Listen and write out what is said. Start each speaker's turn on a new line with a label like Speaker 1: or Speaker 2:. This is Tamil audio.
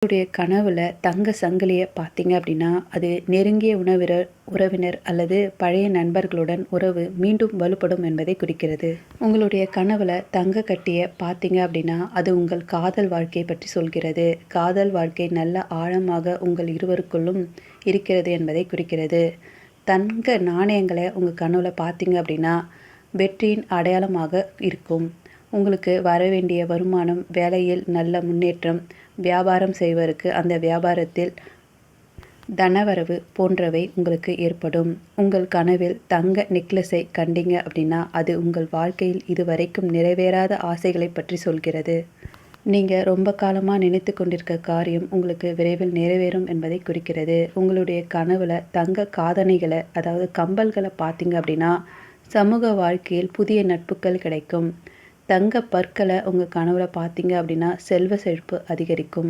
Speaker 1: உங்களுடைய கனவுல தங்க சங்கிலியை பார்த்தீங்க அப்படின்னா, அது நெருங்கிய உறவினர் அல்லது பழைய நண்பர்களுடன் உறவு மீண்டும் வலுப்படும் என்பதை குறிக்கிறது. உங்களுடைய கனவுல தங்க கட்டிய பார்த்தீங்க அப்படின்னா, அது உங்கள் காதல் வாழ்க்கையை பற்றி சொல்கிறது. காதல் வாழ்க்கை நல்ல ஆழமாக உங்கள் இருவருக்குள்ளும் இருக்கிறது என்பதை குறிக்கிறது. தங்க நாணயங்களை உங்கள் கனவுல பார்த்தீங்க அப்படின்னா, வெற்றியின் அடையாளமாக இருக்கும். உங்களுக்கு வரவேண்டிய வருமானம், வேலையில் நல்ல முன்னேற்றம், வியாபாரம் செய்வதற்கு அந்த வியாபாரத்தில் தனவரவு போன்றவை உங்களுக்கு ஏற்படும். உங்கள் கனவில் தங்க நெக்லஸை கண்டீங்க அப்படின்னா, அது உங்கள் வாழ்க்கையில் இதுவரைக்கும் நிறைவேறாத ஆசைகளை பற்றி சொல்கிறது. நீங்கள் ரொம்ப காலமாக நினைத்து கொண்டிருக்க காரியம் உங்களுக்கு விரைவில் நிறைவேறும் என்பதை குறிக்கிறது. உங்களுடைய கனவுல தங்க காதணிகளை, அதாவது கம்பல்களை பார்த்தீங்க அப்படின்னா, சமூக வாழ்க்கையில் புதிய நட்புகள் கிடைக்கும். தங்க பற்களை உங்கள் கனவுல பார்த்தீங்க அப்படின்னா, செல்வ செழிப்பு அதிகரிக்கும்.